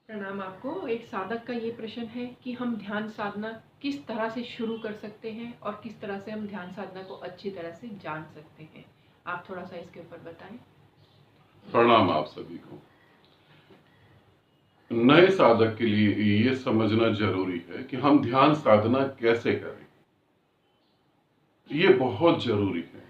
प्रणाम आपको। एक साधक का ये प्रश्न है कि हम ध्यान साधना किस तरह से शुरू कर सकते हैं और किस तरह से हम ध्यान साधना को अच्छी तरह से जान सकते हैं। आप थोड़ा सा इसके ऊपर बताएं। प्रणाम आप सभी को। नए साधक के लिए ये समझना जरूरी है कि हम ध्यान साधना कैसे करें। ये बहुत जरूरी है।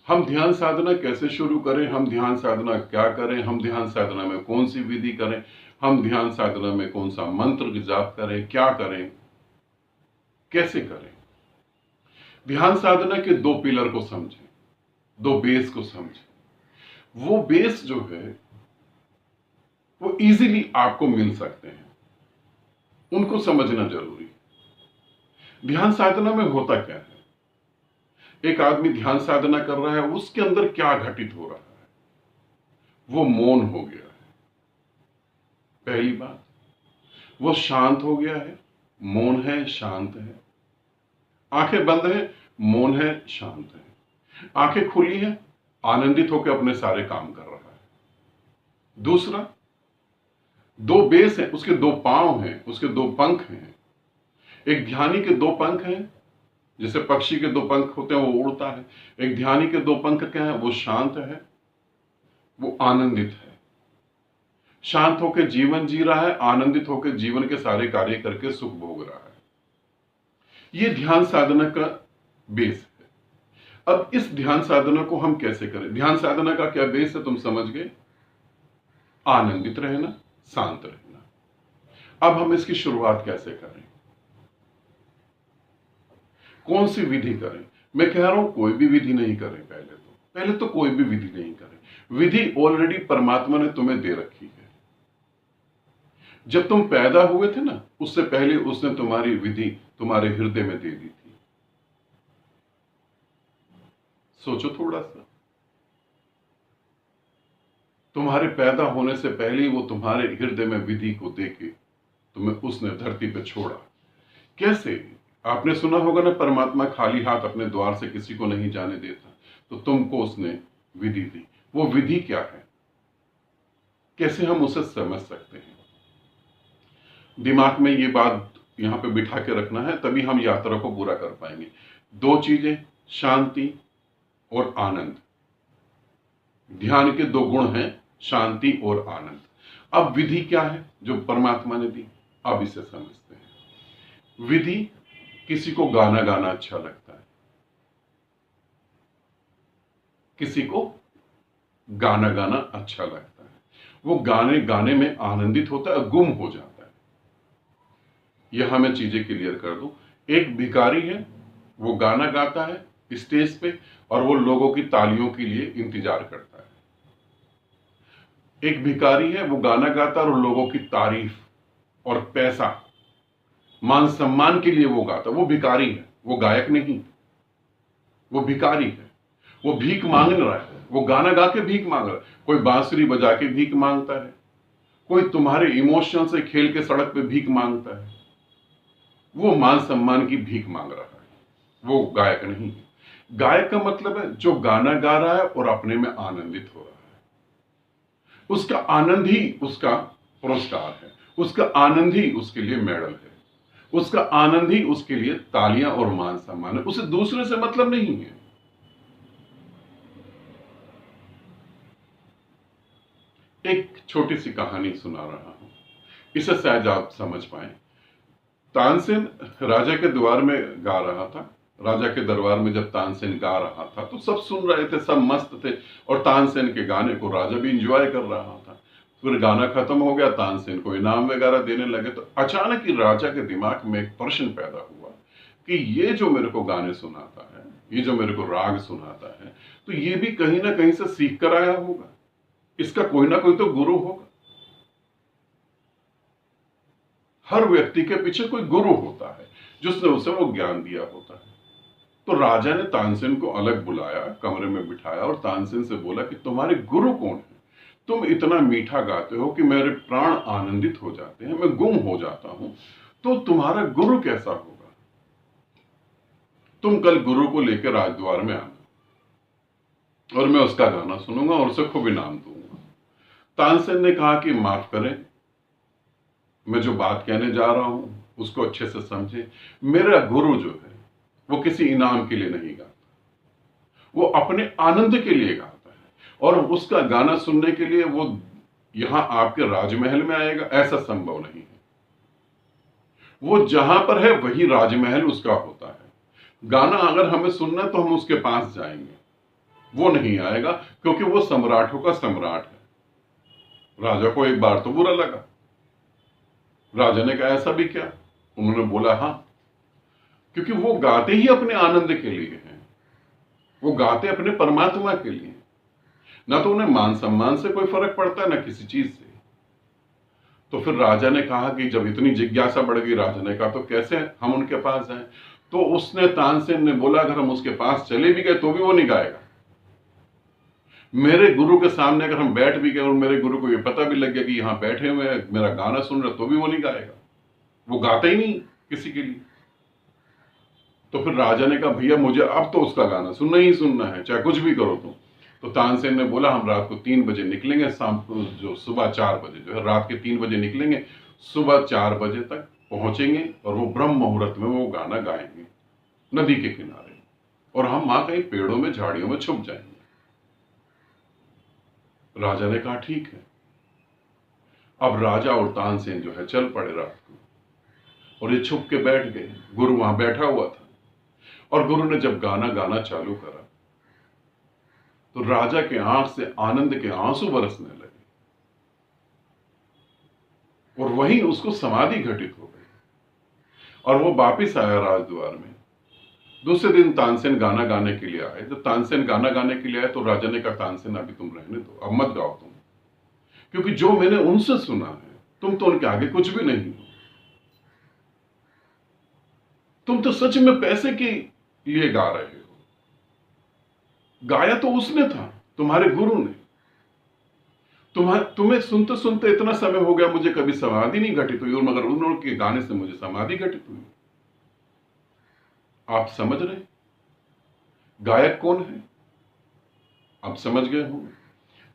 हम ध्यान साधना कैसे शुरू करें, हम ध्यान साधना क्या करें, हम ध्यान साधना में कौन सी विधि करें, हम ध्यान साधना में कौन सा मंत्र जाप करें, क्या करें, कैसे करें। ध्यान साधना के दो पिलर को समझें, दो बेस को समझें। वो बेस जो है वो इजीली आपको मिल सकते हैं, उनको समझना जरूरी है। ध्यान साधना में होता क्या है, एक आदमी ध्यान साधना कर रहा है, उसके अंदर क्या घटित हो रहा है, वो मौन हो गया है। पहली बात, वो शांत हो गया है, मौन है, शांत है। आंखें बंद है, मौन है, शांत है। आंखें खुली है, आनंदित होकर अपने सारे काम कर रहा है। दूसरा, दो बेस है, उसके दो पांव हैं, उसके दो पंख हैं। एक ध्यानी के दो पंख हैं, जैसे पक्षी के दो पंख होते हैं, वो उड़ता है। एक ध्यानी के दो पंख क्या है, वो शांत है, वो आनंदित है। शांत होकर जीवन जी रहा है, आनंदित होकर जीवन के सारे कार्य करके सुख भोग रहा है। यह ध्यान साधना का बेस है। अब इस ध्यान साधना को हम कैसे करें। ध्यान साधना का क्या बेस है, तुम समझ गए। आनंदित रहना, शांत रहना। अब हम इसकी शुरुआत कैसे करें, कौन सी विधि करें। मैं कह रहा हूं कोई भी विधि नहीं करें। पहले तो कोई भी विधि नहीं करें। विधि ऑलरेडी परमात्मा ने तुम्हें दे रखी है। जब तुम पैदा हुए थे ना, उससे पहले उसने तुम्हारी विधि तुम्हारे हृदय में दे दी थी। सोचो थोड़ा सा, तुम्हारे पैदा होने से पहले वो तुम्हारे हृदय में विधि को देके तुम्हें उसने धरती पे छोड़ा। कैसे, आपने सुना होगा ना, परमात्मा खाली हाथ अपने द्वार से किसी को नहीं जाने देता। तो तुमको उसने विधि दी। वो विधि क्या है, कैसे हम उसे समझ सकते हैं। दिमाग में ये बात यहां पे बिठा के रखना है, तभी हम यात्रा को पूरा कर पाएंगे। दो चीजें, शांति और आनंद। ध्यान के दो गुण हैं, शांति और आनंद। अब विधि क्या है जो परमात्मा ने दी, अब इसे समझते हैं। विधि, किसी को गाना गाना अच्छा लगता है, किसी को गाना गाना अच्छा लगता है। वो गाने गाने में आनंदित होता है, गुम हो जाता है। यह मैं चीजें क्लियर कर दूं। एक भिखारी है, वो गाना गाता है स्टेज पे और वो लोगों की तालियों के लिए इंतजार करता है। एक भिखारी है, वो गाना गाता है और लोगों की तारीफ और पैसा, मान सम्मान के लिए वो गाता है। वो भिखारी है, वो गायक नहीं। वो भिखारी है, वो भीख मांग रहा है। वो गाना गा के भीख मांग रहा है। कोई बांसुरी बजा के भीख मांगता है, कोई तुम्हारे इमोशन से खेल के सड़क पे भीख मांगता है। वो मान सम्मान की भीख मांग रहा है, वो गायक नहीं है। गायक का मतलब है जो गाना गा रहा है और अपने में आनंदित हो रहा है। उसका आनंद ही उसका पुरस्कार है, उसका आनंद ही उसके लिए मेडल है, उसका आनंद ही उसके लिए तालियां और मान सम्मान है। उसे दूसरे से मतलब नहीं है। एक छोटी सी कहानी सुना रहा हूं, इसे शायद आप समझ पाए। तानसेन राजा के द्वार में गा रहा था। राजा के दरबार में जब तानसेन गा रहा था तो सब सुन रहे थे, सब मस्त थे, और तानसेन के गाने को राजा भी इंजॉय कर रहा था। फिर गाना खत्म हो गया, तानसेन को इनाम वगैरह देने लगे, तो अचानक ही राजा के दिमाग में एक प्रश्न पैदा हुआ कि ये जो मेरे को गाने सुनाता है, ये जो मेरे को राग सुनाता है, तो ये भी कहीं ना कहीं से सीख कर आया होगा। इसका कोई ना कोई तो गुरु होगा। हर व्यक्ति के पीछे कोई गुरु होता है जिसने उसे वो ज्ञान दिया होता है। तो राजा ने तानसेन को अलग बुलाया, कमरे में बिठाया और तानसेन से बोला कि तुम्हारे गुरु कौन है। तुम इतना मीठा गाते हो कि मेरे प्राण आनंदित हो जाते हैं, मैं गुम हो जाता हूं, तो तुम्हारा गुरु कैसा होगा। तुम कल गुरु को लेकर राजद्वार में आना और मैं उसका गाना सुनूंगा और उसे खूब इनाम दूंगा। तानसेन ने कहा कि माफ करें, मैं जो बात कहने जा रहा हूं उसको अच्छे से समझे। मेरा गुरु जो है वो किसी इनाम के लिए नहीं गाता, वो अपने आनंद के लिए गाता है। और उसका गाना सुनने के लिए वो यहां आपके राजमहल में आएगा, ऐसा संभव नहीं है। वो जहां पर है वही राजमहल उसका होता है। गाना अगर हमें सुनना तो हम उसके पास जाएंगे, वो नहीं आएगा, क्योंकि वो सम्राटों का सम्राट है। राजा को एक बार तो बुरा लगा। राजा ने कहा ऐसा भी क्या? उन्होंने बोला हाँ, क्योंकि वो गाते ही अपने आनंद के लिए हैं, वो गाते अपने परमात्मा के लिए। ना तो उन्हें मान सम्मान से कोई फर्क पड़ता है, ना किसी चीज से। तो फिर राजा ने कहा कि जब इतनी जिज्ञासा बढ़ गई, राजा ने कहा तो कैसे हम उनके पास जाएं? तो उसने, तानसेन ने बोला अगर हम उसके पास चले भी गए तो भी वो नहीं गाएगा। मेरे गुरु के सामने अगर हम बैठ भी गए और मेरे गुरु को ये पता भी लग गया कि यहां बैठे हुए हैं, मेरा गाना सुन रहे, तो भी वो नहीं गाएगा। वो गाता ही नहीं किसी के लिए। तो फिर राजा ने कहा भैया मुझे अब तो उसका गाना सुनना ही सुनना है, चाहे कुछ भी करो तुम। तो तानसेन ने बोला हम रात को 3 बजे निकलेंगे, शाम को जो सुबह 4 बजे जो है, रात के 3 बजे निकलेंगे, सुबह 4 बजे तक पहुंचेंगे और वो ब्रह्म मुहूर्त में वो गाना गाएंगे नदी के किनारे, और हम वहां कहीं पेड़ों में झाड़ियों में छुप जाएंगे। राजा ने कहा ठीक है। अब राजा और तानसेन जो है चल पड़े रात को, और ये छुप के बैठ गए। गुरु वहां बैठा हुआ था, और गुरु ने जब गाना गाना चालू करा तो राजा के आंख से आनंद के आंसू बरसने लगे, और वहीं उसको समाधि घटित हो गई, और वो वापिस आया राजद्वार में। दूसरे दिन तानसेन गाना गाने के लिए आए। जब तानसेन गाना गाने के लिए आए तो राजा ने कहा तानसेन अभी तुम रहने दो, अब मत गाओ तुम, क्योंकि जो मैंने उनसे सुना है तुम तो उनके आगे कुछ भी नहीं हो। तुम तो सच में पैसे के लिए गा रहे हो। गाया तो उसने था, तुम्हारे गुरु ने। तुम्हें सुनते सुनते इतना समय हो गया, मुझे कभी समाधि नहीं घटित हुई, और मगर उन्होंने गाने से मुझे समाधि घटित हुई। आप समझ रहे गायक कौन है? आप समझ गए होंगे।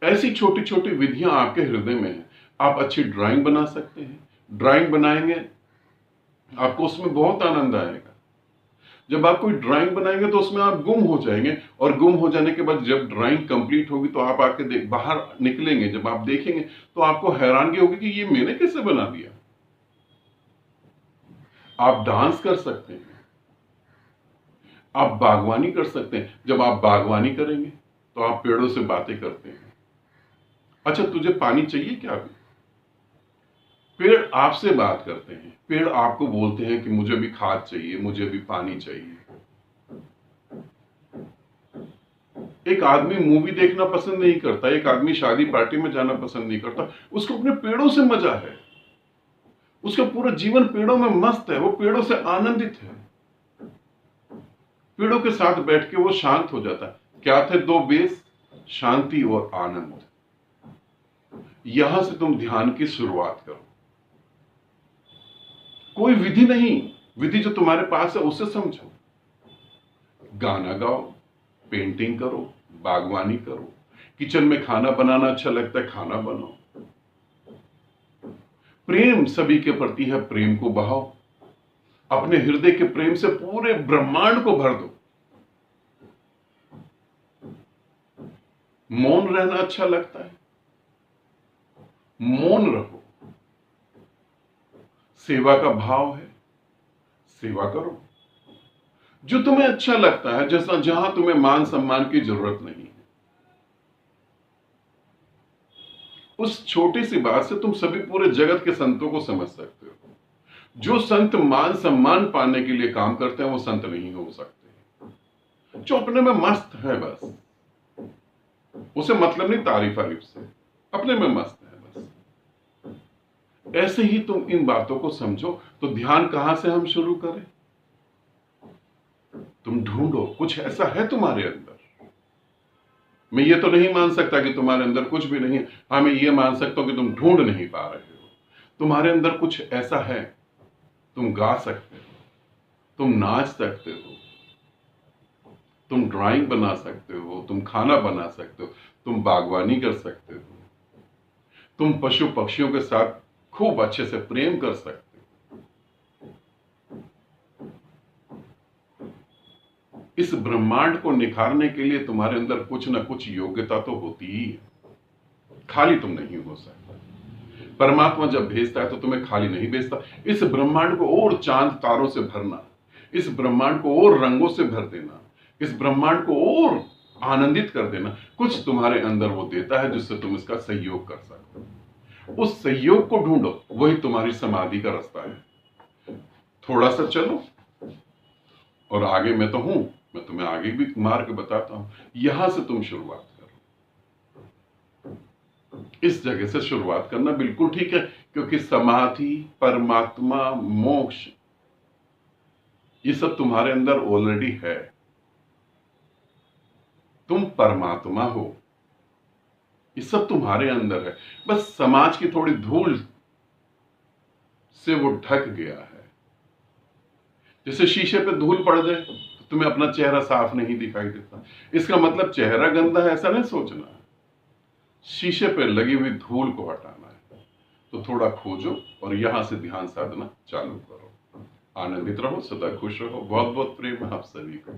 ऐसी छोटी छोटी विधियां आपके हृदय में है। आप अच्छी ड्राइंग बना सकते हैं। ड्राइंग बनाएंगे आपको उसमें बहुत आनंद आएगा। जब आप कोई ड्राइंग बनाएंगे तो उसमें आप गुम हो जाएंगे, और गुम हो जाने के बाद जब ड्राइंग कंप्लीट होगी तो आप आके बाहर निकलेंगे, जब आप देखेंगे तो आपको हैरानगी होगी कि ये मैंने कैसे बना दिया। आप डांस कर सकते हैं, आप बागवानी कर सकते हैं। जब आप बागवानी करेंगे तो आप पेड़ों से बातें करते हैं। अच्छा तुझे पानी चाहिए क्या? अभी पेड़ आपसे बात करते हैं, पेड़ आपको बोलते हैं कि मुझे भी खाद चाहिए, मुझे भी पानी चाहिए। एक आदमी मूवी देखना पसंद नहीं करता, एक आदमी शादी पार्टी में जाना पसंद नहीं करता, उसको अपने पेड़ों से मजा है। उसका पूरा जीवन पेड़ों में मस्त है, वो पेड़ों से आनंदित है। पेड़ों के साथ बैठ के वो शांत हो जाता है। क्या थे 2 बेस? शांति और आनंद। यहां से तुम ध्यान की शुरुआत करो। कोई विधि नहीं, विधि जो तुम्हारे पास है उसे समझो। गाना गाओ, पेंटिंग करो, बागवानी करो, किचन में खाना बनाना अच्छा लगता है, खाना बनाओ। प्रेम सभी के प्रति है, प्रेम को बहाओ। अपने हृदय के प्रेम से पूरे ब्रह्मांड को भर दो। मौन रहना अच्छा लगता है, मौन रहो। सेवा का भाव है, सेवा करो। जो तुम्हें अच्छा लगता है, जैसा जहां तुम्हें मान सम्मान की जरूरत नहीं है, उस छोटी सी बात से तुम सभी पूरे जगत के संतों को समझ सकते हो। जो संत मान सम्मान पाने के लिए काम करते हैं वो संत नहीं हो सकते। जो अपने में मस्त है बस, उसे मतलब नहीं तारीफ आरिफ से, अपने में मस्त है बस। ऐसे ही तुम इन बातों को समझो। तो ध्यान कहां से हम शुरू करें? तुम ढूंढो, कुछ ऐसा है तुम्हारे अंदर। मैं ये तो नहीं मान सकता कि तुम्हारे अंदर कुछ भी नहीं है। हाँ, मैं ये मान सकता हूं कि तुम ढूंढ नहीं पा रहे हो। तुम्हारे अंदर कुछ ऐसा है, तुम गा सकते हो, तुम नाच सकते हो, तुम ड्राइंग बना सकते हो, तुम खाना बना सकते हो, तुम बागवानी कर सकते हो, तुम पशु पक्षियों के साथ खूब अच्छे से प्रेम कर सकते हो। इस ब्रह्मांड को निखारने के लिए तुम्हारे अंदर कुछ ना कुछ योग्यता तो होती ही है, खाली तुम नहीं हो सकते। परमात्मा जब भेजता है तो तुम्हें खाली नहीं भेजता। इस ब्रह्मांड को और चांद तारों से भरना, इस ब्रह्मांड को और रंगों से भर देना, इस ब्रह्मांड को और आनंदित कर देना, कुछ तुम्हारे अंदर वो देता है जिससे तुम इसका सहयोग कर सकते। उस सहयोग को ढूंढो, वही तुम्हारी समाधि का रास्ता है। थोड़ा सा चलो, और आगे मैं तो हूं, मैं तुम्हें आगे भी मार्ग बताता हूं। यहां से तुम शुरुआत करो, इस जगह से शुरुआत करना बिल्कुल ठीक है, क्योंकि समाधि, परमात्मा, मोक्ष, ये सब तुम्हारे अंदर ऑलरेडी है। तुम परमात्मा हो, ये सब तुम्हारे अंदर है, बस समाज की थोड़ी धूल से वो ढक गया है। जैसे शीशे पे धूल पड़ जाए तो तुम्हें अपना चेहरा साफ नहीं दिखाई देता। इसका मतलब चेहरा गंदा है ऐसा नहीं सोचना, शीशे पे लगी हुई धूल को हटाना है। तो थोड़ा खोजो और यहां से ध्यान साधना चालू करो। आनंदित रहो, सदा खुश रहो। बहुत बहुत प्रेम आप सभी को।